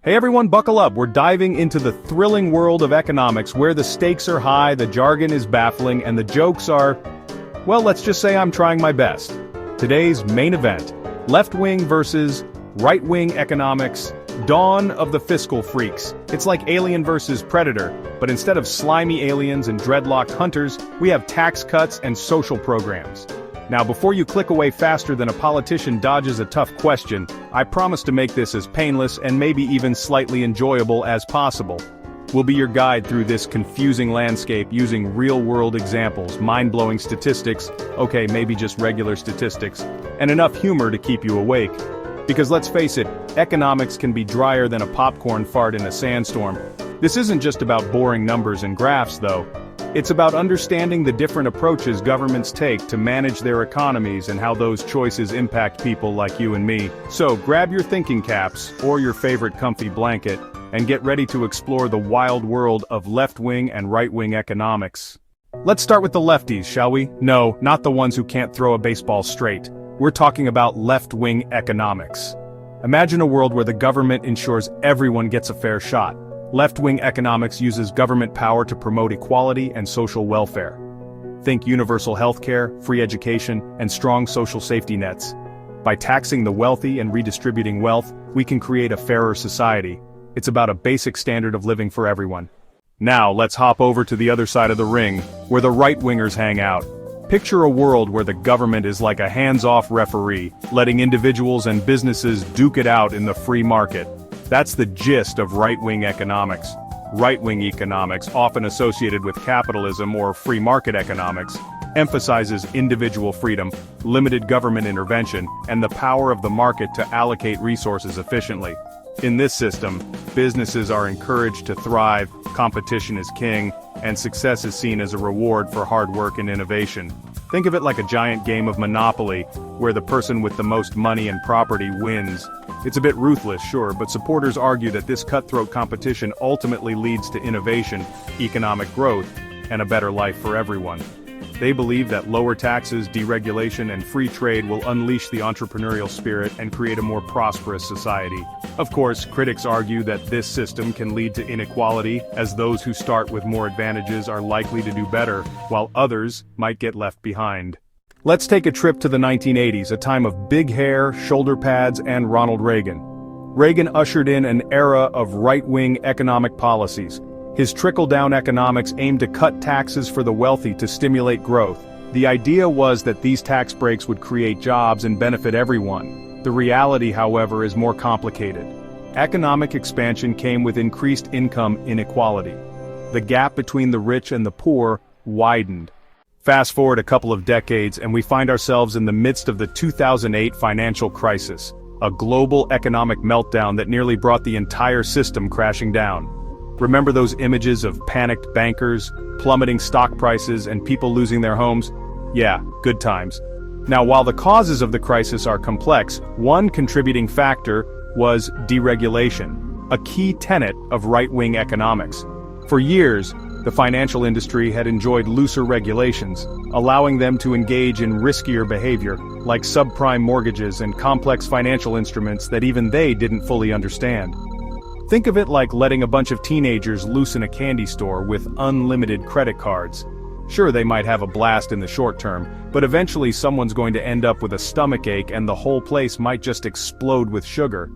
Hey everyone, buckle up. We're diving into the thrilling world of economics where the stakes are high, the jargon is baffling, and the jokes are, well, let's just say I'm trying my best. Today's main event, left-wing versus right-wing economics, dawn of the fiscal freaks. It's like Alien versus Predator, but instead of slimy aliens and dreadlocked hunters, we have tax cuts and social programs. Now before you click away faster than a politician dodges a tough question, I promise to make this as painless and maybe even slightly enjoyable as possible. We'll be your guide through this confusing landscape using real-world examples, mind-blowing statistics, okay, maybe just regular statistics, and enough humor to keep you awake. Because let's face it, economics can be drier than a popcorn fart in a sandstorm. This isn't just about boring numbers and graphs, though. It's about understanding the different approaches governments take to manage their economies and how those choices impact people like you and me. So grab your thinking caps, or your favorite comfy blanket, and get ready to explore the wild world of left-wing and right-wing economics. Let's start with the lefties, shall we? No, not the ones who can't throw a baseball straight. We're talking about left-wing economics. Imagine a world where the government ensures everyone gets a fair shot. Left-wing economics uses government power to promote equality and social welfare. Think universal healthcare, free education, and strong social safety nets. By taxing the wealthy and redistributing wealth, we can create a fairer society. It's about a basic standard of living for everyone. Now let's hop over to the other side of the ring, where the right-wingers hang out. Picture a world where the government is like a hands-off referee, letting individuals and businesses duke it out in the free market. That's the gist of right-wing economics. Right-wing economics, often associated with capitalism or free market economics, emphasizes individual freedom, limited government intervention, and the power of the market to allocate resources efficiently. In this system, businesses are encouraged to thrive, competition is king, and success is seen as a reward for hard work and innovation. Think of it like a giant game of Monopoly, where the person with the most money and property wins. It's a bit ruthless, sure, but supporters argue that this cutthroat competition ultimately leads to innovation, economic growth, and a better life for everyone. They believe that lower taxes, deregulation, and free trade will unleash the entrepreneurial spirit and create a more prosperous society. Of course, critics argue that this system can lead to inequality, as those who start with more advantages are likely to do better, while others might get left behind. Let's take a trip to the 1980s, a time of big hair, shoulder pads, and Ronald Reagan. Reagan ushered in an era of right-wing economic policies. His trickle-down economics aimed to cut taxes for the wealthy to stimulate growth. The idea was that these tax breaks would create jobs and benefit everyone. The reality, however, is more complicated. Economic expansion came with increased income inequality. The gap between the rich and the poor widened. Fast forward a couple of decades and we find ourselves in the midst of the 2008 financial crisis, a global economic meltdown that nearly brought the entire system crashing down. Remember those images of panicked bankers, plummeting stock prices, and people losing their homes? Yeah, good times. Now, while the causes of the crisis are complex, one contributing factor was deregulation, a key tenet of right-wing economics. For years, the financial industry had enjoyed looser regulations, allowing them to engage in riskier behavior, like subprime mortgages and complex financial instruments that even they didn't fully understand. Think of it like letting a bunch of teenagers loose in a candy store with unlimited credit cards. Sure, they might have a blast in the short term, but eventually someone's going to end up with a stomachache and the whole place might just explode with sugar.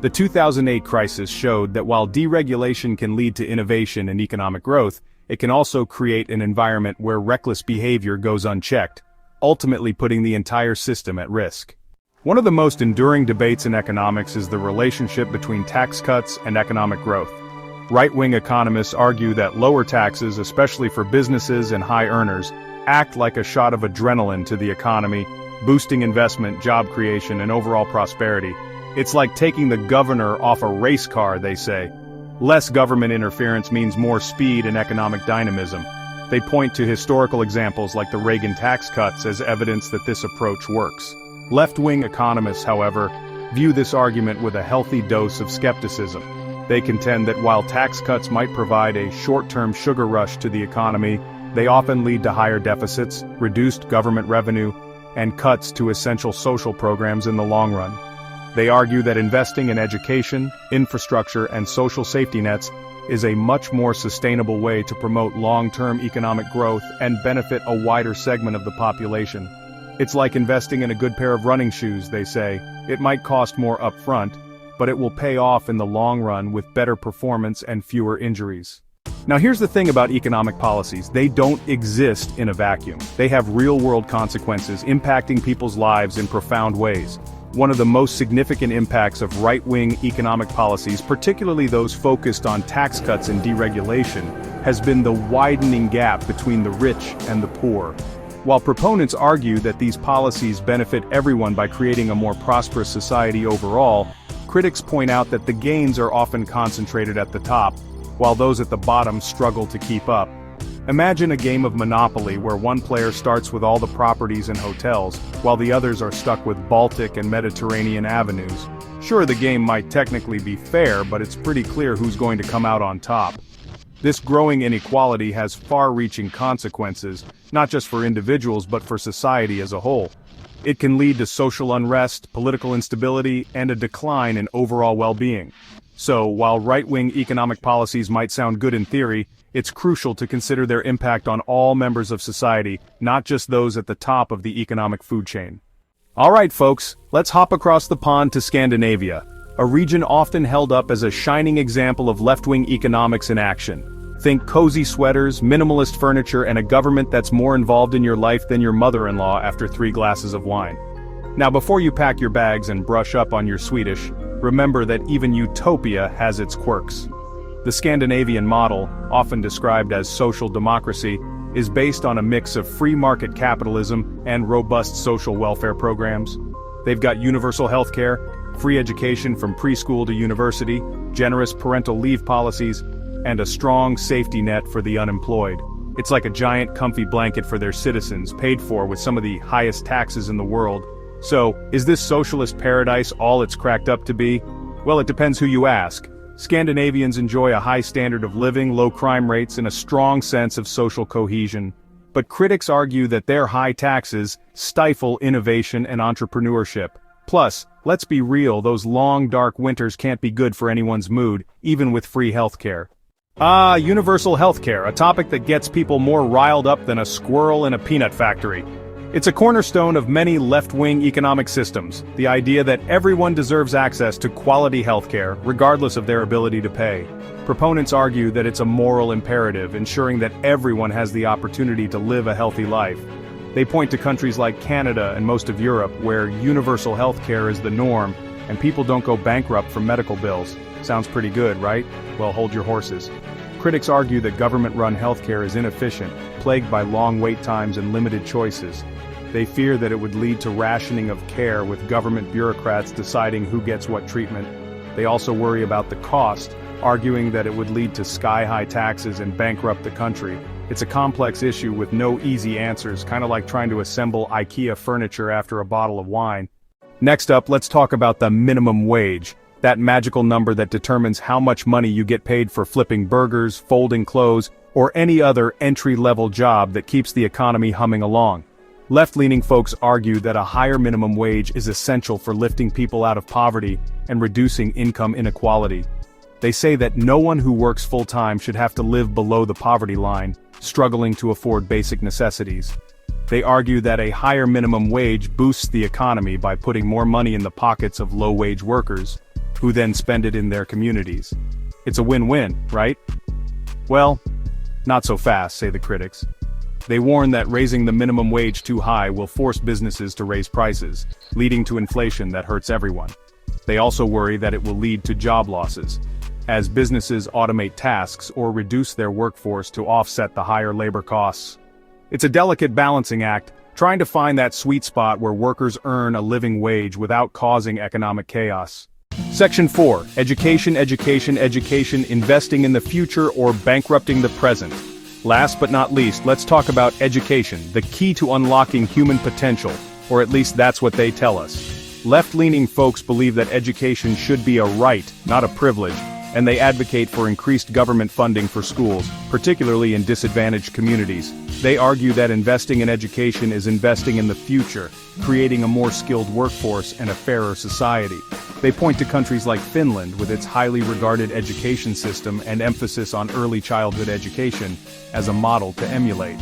The 2008 crisis showed that while deregulation can lead to innovation and economic growth, it can also create an environment where reckless behavior goes unchecked, ultimately putting the entire system at risk. One of the most enduring debates in economics is the relationship between tax cuts and economic growth. Right-wing economists argue that lower taxes, especially for businesses and high earners, act like a shot of adrenaline to the economy, boosting investment, job creation, and overall prosperity. It's like taking the governor off a race car, they say. Less government interference means more speed and economic dynamism. They point to historical examples like the Reagan tax cuts as evidence that this approach works. Left-wing economists, however, view this argument with a healthy dose of skepticism. They contend that while tax cuts might provide a short-term sugar rush to the economy, they often lead to higher deficits, reduced government revenue, and cuts to essential social programs in the long run. They argue that investing in education, infrastructure, and social safety nets is a much more sustainable way to promote long-term economic growth and benefit a wider segment of the population. It's like investing in a good pair of running shoes, they say. It might cost more upfront, but it will pay off in the long run with better performance and fewer injuries. Now here's the thing about economic policies: they don't exist in a vacuum. They have real-world consequences impacting people's lives in profound ways. One of the most significant impacts of right-wing economic policies, particularly those focused on tax cuts and deregulation, has been the widening gap between the rich and the poor. While proponents argue that these policies benefit everyone by creating a more prosperous society overall, critics point out that the gains are often concentrated at the top, while those at the bottom struggle to keep up. Imagine a game of Monopoly where one player starts with all the properties and hotels, while the others are stuck with Baltic and Mediterranean avenues. Sure, the game might technically be fair, but it's pretty clear who's going to come out on top. This growing inequality has far-reaching consequences, not just for individuals but for society as a whole. It can lead to social unrest, political instability, and a decline in overall well-being. So, while right-wing economic policies might sound good in theory, it's crucial to consider their impact on all members of society, not just those at the top of the economic food chain. Alright folks, let's hop across the pond to Scandinavia, a region often held up as a shining example of left-wing economics in action. Think cozy sweaters, minimalist furniture, and a government that's more involved in your life than your mother-in-law after 3 glasses of wine. Now before you pack your bags and brush up on your Swedish, remember that even utopia has its quirks. The Scandinavian model, often described as social democracy, is based on a mix of free market capitalism and robust social welfare programs. They've got universal healthcare, free education from preschool to university, generous parental leave policies, and a strong safety net for the unemployed. It's like a giant comfy blanket for their citizens, paid for with some of the highest taxes in the world. So, is this socialist paradise all it's cracked up to be? Well, it depends who you ask. Scandinavians enjoy a high standard of living, low crime rates, and a strong sense of social cohesion. But critics argue that their high taxes stifle innovation and entrepreneurship. Plus, let's be real, those long dark winters can't be good for anyone's mood, even with free healthcare. Universal healthcare, a topic that gets people more riled up than a squirrel in a peanut factory. It's a cornerstone of many left-wing economic systems, the idea that everyone deserves access to quality healthcare, regardless of their ability to pay. Proponents argue that it's a moral imperative, ensuring that everyone has the opportunity to live a healthy life. They point to countries like Canada and most of Europe, where universal healthcare is the norm, and people don't go bankrupt from medical bills. Sounds pretty good, right? Well, hold your horses. Critics argue that government-run healthcare is inefficient, plagued by long wait times and limited choices. They fear that it would lead to rationing of care, with government bureaucrats deciding who gets what treatment. They also worry about the cost, arguing that it would lead to sky-high taxes and bankrupt the country. It's a complex issue with no easy answers, kind of like trying to assemble IKEA furniture after a bottle of wine. Next up, let's talk about the minimum wage, that magical number that determines how much money you get paid for flipping burgers, folding clothes, or any other entry-level job that keeps the economy humming along. Left-leaning folks argue that a higher minimum wage is essential for lifting people out of poverty and reducing income inequality. They say that no one who works full-time should have to live below the poverty line, struggling to afford basic necessities. They argue that a higher minimum wage boosts the economy by putting more money in the pockets of low-wage workers, who then spend it in their communities. It's a win-win, right? Well, not so fast, say the critics. They warn that raising the minimum wage too high will force businesses to raise prices, leading to inflation that hurts everyone. They also worry that it will lead to job losses, as businesses automate tasks or reduce their workforce to offset the higher labor costs. It's a delicate balancing act, trying to find that sweet spot where workers earn a living wage without causing economic chaos. Section 4. Education, investing in the future or bankrupting the present. Last but not least, let's talk about education, the key to unlocking human potential, or at least that's what they tell us. Left-leaning folks believe that education should be a right, not a privilege, and they advocate for increased government funding for schools, particularly in disadvantaged communities. They argue that investing in education is investing in the future, creating a more skilled workforce and a fairer society. They point to countries like Finland with its highly regarded education system and emphasis on early childhood education as a model to emulate.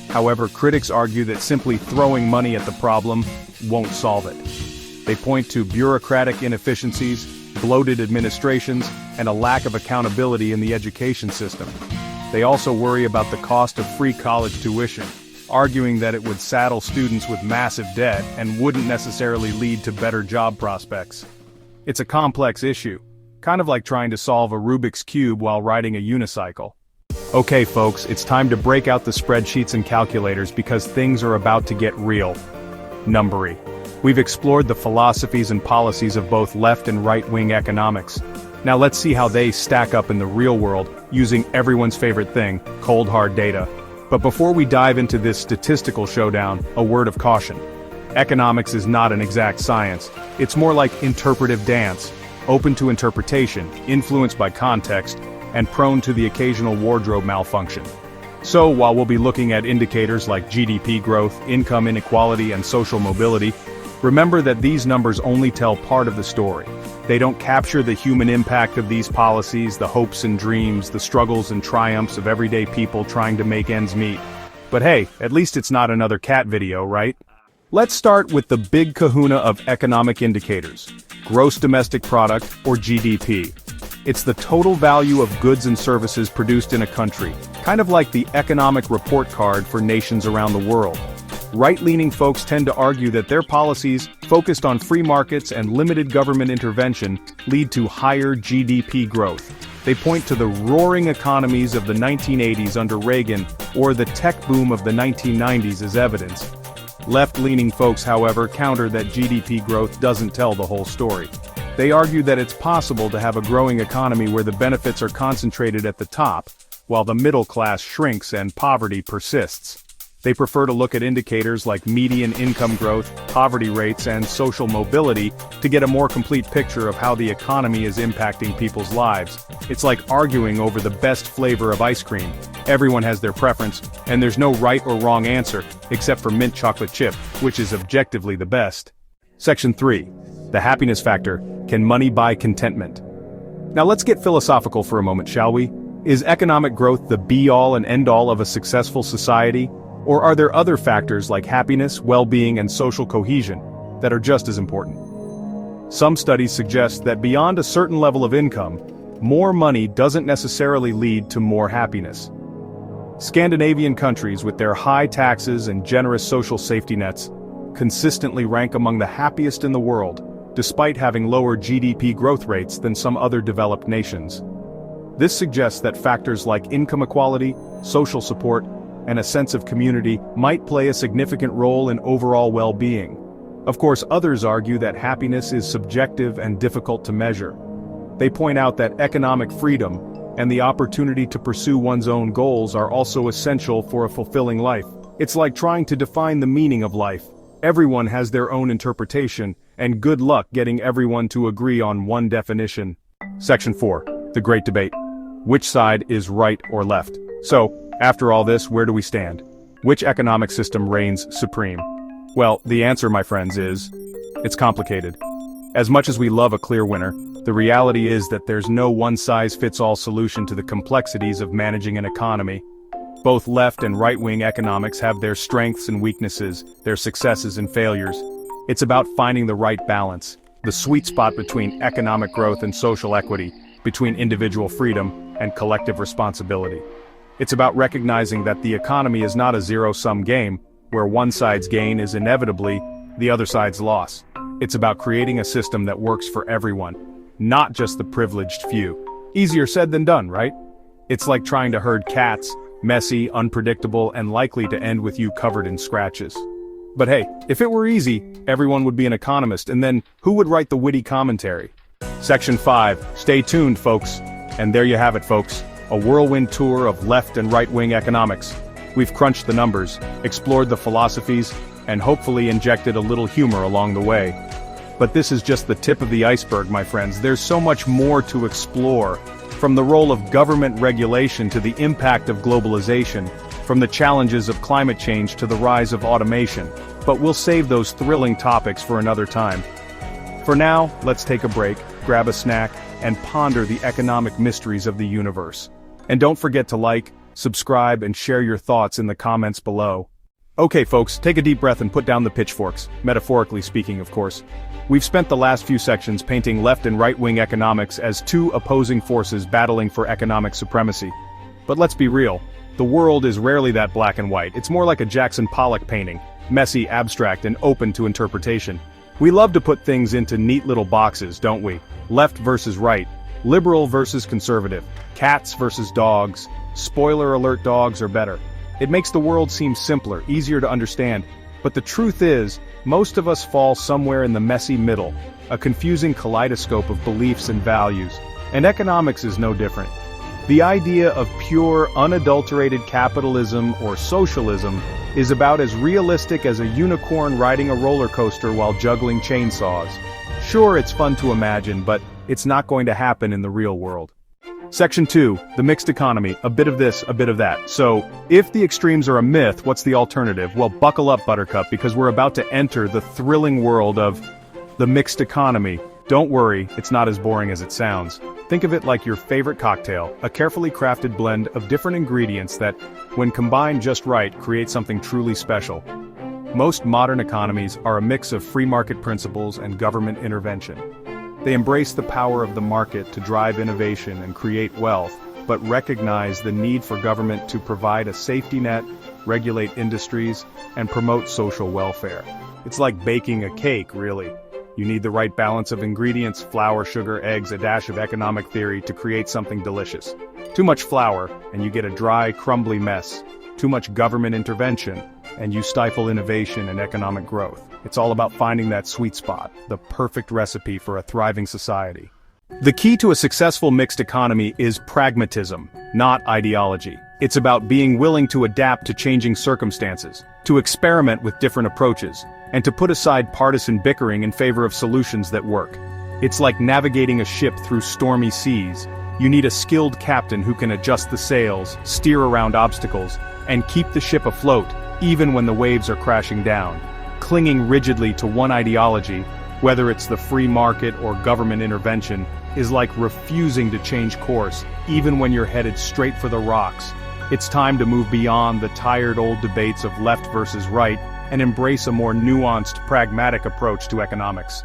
However, critics argue that simply throwing money at the problem won't solve it. They point to bureaucratic inefficiencies, bloated administrations, and a lack of accountability in the education system. They also worry about the cost of free college tuition, arguing that it would saddle students with massive debt and wouldn't necessarily lead to better job prospects. It's a complex issue, kind of like trying to solve a Rubik's Cube while riding a unicycle. Okay folks, it's time to break out the spreadsheets and calculators because things are about to get real. Numbery. We've explored the philosophies and policies of both left and right-wing economics. Now let's see how they stack up in the real world, using everyone's favorite thing, cold hard data. But before we dive into this statistical showdown, a word of caution. Economics is not an exact science. It's more like interpretive dance, open to interpretation, influenced by context, and prone to the occasional wardrobe malfunction. So while we'll be looking at indicators like GDP growth, income inequality, and social mobility, remember that these numbers only tell part of the story. They don't capture the human impact of these policies, the hopes and dreams, the struggles and triumphs of everyday people trying to make ends meet. But hey, at least it's not another cat video, right? Let's start with the big kahuna of economic indicators, gross domestic product, or GDP. It's the total value of goods and services produced in a country, kind of like the economic report card for nations around the world. Right-leaning folks tend to argue that their policies, focused on free markets and limited government intervention, lead to higher GDP growth. They point to the roaring economies of the 1980s under Reagan or the tech boom of the 1990s as evidence. Left-leaning folks, however, counter that GDP growth doesn't tell the whole story. They argue that it's possible to have a growing economy where the benefits are concentrated at the top, while the middle class shrinks and poverty persists. They prefer to look at indicators like median income growth, poverty rates, and social mobility to get a more complete picture of how the economy is impacting people's lives. It's like arguing over the best flavor of ice cream. Everyone has their preference, and there's no right or wrong answer, except for mint chocolate chip, which is objectively the best. Section 3. The happiness factor. Can money buy contentment? Now let's get philosophical for a moment, shall we? Is economic growth the be-all and end-all of a successful society? Or are there other factors like happiness, well-being, and social cohesion that are just as important? Some studies suggest that beyond a certain level of income, more money doesn't necessarily lead to more happiness. Scandinavian countries with their high taxes and generous social safety nets consistently rank among the happiest in the world, despite having lower GDP growth rates than some other developed nations. This suggests that factors like income equality, social support, and a sense of community might play a significant role in overall well-being. Of course, others argue that happiness is subjective and difficult to measure. They point out that economic freedom and the opportunity to pursue one's own goals are also essential for a fulfilling life. It's like trying to define the meaning of life. Everyone has their own interpretation, and good luck getting everyone to agree on one definition. Section 4. The Great Debate. Which side is right or left? So, after all this, where do we stand? Which economic system reigns supreme? Well, the answer, my friends, is it's complicated. As much as we love a clear winner, the reality is that there's no one-size-fits-all solution to the complexities of managing an economy. Both left and right-wing economics have their strengths and weaknesses, their successes and failures. It's about finding the right balance, the sweet spot between economic growth and social equity, between individual freedom and collective responsibility. It's about recognizing that the economy is not a zero-sum game, where one side's gain is inevitably the other side's loss. It's about creating a system that works for everyone, not just the privileged few. Easier said than done, right? It's like trying to herd cats, messy, unpredictable, and likely to end with you covered in scratches. But hey, if it were easy, everyone would be an economist, and then who would write the witty commentary? Section 5. Stay tuned, folks. And there you have it, folks. A whirlwind tour of left and right-wing economics. We've crunched the numbers, explored the philosophies, and hopefully injected a little humor along the way. But this is just the tip of the iceberg, my friends. There's so much more to explore, from the role of government regulation to the impact of globalization, from the challenges of climate change to the rise of automation. But we'll save those thrilling topics for another time. For now, let's take a break, grab a snack, and ponder the economic mysteries of the universe. And don't forget to like, subscribe, and share your thoughts in the comments below. Okay folks, take a deep breath and put down the pitchforks, metaphorically speaking of course. We've spent the last few sections painting left and right-wing economics as two opposing forces battling for economic supremacy. But let's be real, the world is rarely that black and white. It's more like a Jackson Pollock painting, messy, abstract, and open to interpretation. We love to put things into neat little boxes, don't we? Left versus right, liberal versus conservative, cats versus dogs. Spoiler alert, dogs are better. It makes the world seem simpler, easier to understand. But the truth is, most of us fall somewhere in the messy middle, a confusing kaleidoscope of beliefs and values. And economics is no different. The idea of pure, unadulterated capitalism or socialism is about as realistic as a unicorn riding a roller coaster while juggling chainsaws. Sure, it's fun to imagine, but it's not going to happen in the real world. Section 2, the mixed economy, a bit of this, a bit of that. So, if the extremes are a myth, what's the alternative? Well, buckle up, Buttercup, because we're about to enter the thrilling world of the mixed economy. Don't worry, it's not as boring as it sounds. Think of it like your favorite cocktail, a carefully crafted blend of different ingredients that, when combined just right, create something truly special. Most modern economies are a mix of free market principles and government intervention. They embrace the power of the market to drive innovation and create wealth, but recognize the need for government to provide a safety net, regulate industries, and promote social welfare. It's like baking a cake, really. You need the right balance of ingredients, flour, sugar, eggs, a dash of economic theory to create something delicious. Too much flour, and you get a dry, crumbly mess. Too much government intervention, and you stifle innovation and economic growth. It's all about finding that sweet spot, the perfect recipe for a thriving society. The key to a successful mixed economy is pragmatism, not ideology. It's about being willing to adapt to changing circumstances, to experiment with different approaches, and to put aside partisan bickering in favor of solutions that work. It's like navigating a ship through stormy seas. You need a skilled captain who can adjust the sails, steer around obstacles, and keep the ship afloat, even when the waves are crashing down. Clinging rigidly to one ideology, whether it's the free market or government intervention, is like refusing to change course, even when you're headed straight for the rocks. It's time to move beyond the tired old debates of left versus right and embrace a more nuanced, pragmatic approach to economics.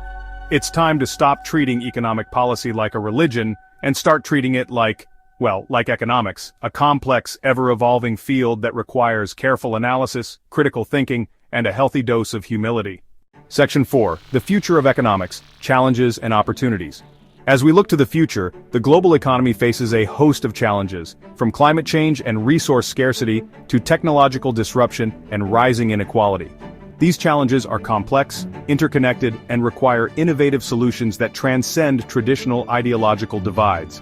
It's time to stop treating economic policy like a religion and start treating it like economics, a complex, ever-evolving field that requires careful analysis, critical thinking, and a healthy dose of humility. Section 4, the future of economics, challenges and opportunities. As we look to the future, the global economy faces a host of challenges, from climate change and resource scarcity to technological disruption and rising inequality. These challenges are complex, interconnected, and require innovative solutions that transcend traditional ideological divides.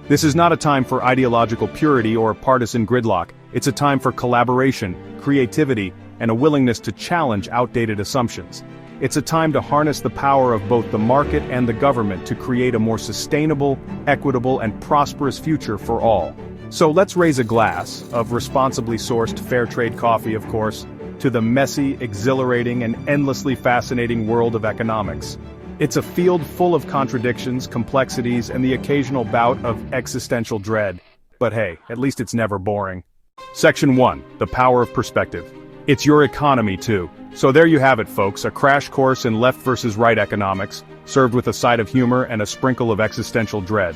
This is not a time for ideological purity or partisan gridlock. It's a time for collaboration, creativity, and a willingness to challenge outdated assumptions. It's a time to harness the power of both the market and the government to create a more sustainable, equitable, and prosperous future for all. So let's raise a glass of responsibly sourced fair trade coffee, of course, to the messy, exhilarating, and endlessly fascinating world of economics. It's a field full of contradictions, complexities, and the occasional bout of existential dread. But hey, at least it's never boring. Section 1, the power of perspective. It's your economy too. So there you have it, folks, a crash course in left versus right economics, served with a side of humor and a sprinkle of existential dread.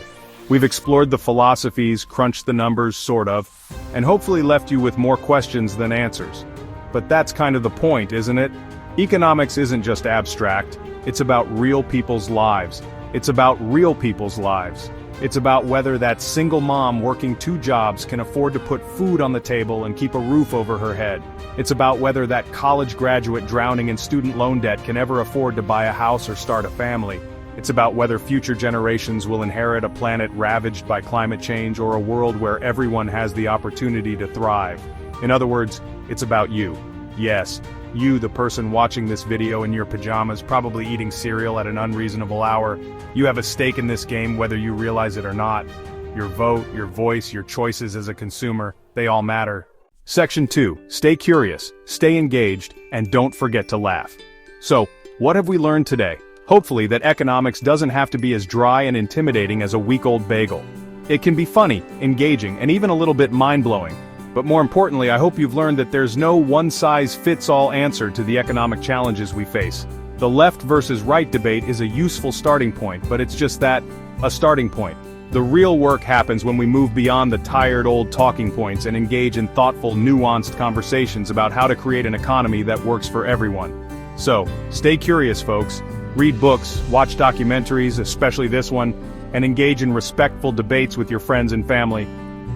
We've explored the philosophies, crunched the numbers, sort of, and hopefully left you with more questions than answers. But that's kind of the point, isn't it? Economics isn't just abstract, it's about real people's lives. It's about real people's lives. It's about whether that single mom working 2 jobs can afford to put food on the table and keep a roof over her head. It's about whether that college graduate drowning in student loan debt can ever afford to buy a house or start a family. It's about whether future generations will inherit a planet ravaged by climate change or a world where everyone has the opportunity to thrive. In other words, it's about you. Yes, You, the person watching this video in your pajamas, probably eating cereal at an unreasonable hour, you have a stake in this game whether you realize it or not. Your vote, your voice, your choices as a consumer, they all matter. Section 2. Stay curious, stay engaged, and don't forget to laugh. So, what have we learned today? Hopefully that economics doesn't have to be as dry and intimidating as a week-old bagel. It can be funny, engaging, and even a little bit mind-blowing. But more importantly, I hope you've learned that there's no one-size-fits-all answer to the economic challenges we face. The left versus right debate is a useful starting point, but it's just that, a starting point. The real work happens when we move beyond the tired old talking points and engage in thoughtful, nuanced conversations about how to create an economy that works for everyone. So, stay curious, folks. Read books, watch documentaries, especially this one, and engage in respectful debates with your friends and family.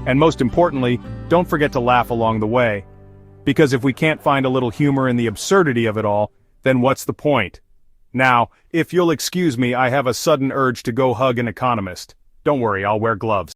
And most importantly, don't forget to laugh along the way. Because if we can't find a little humor in the absurdity of it all, then what's the point? Now, if you'll excuse me, I have a sudden urge to go hug an economist. Don't worry, I'll wear gloves.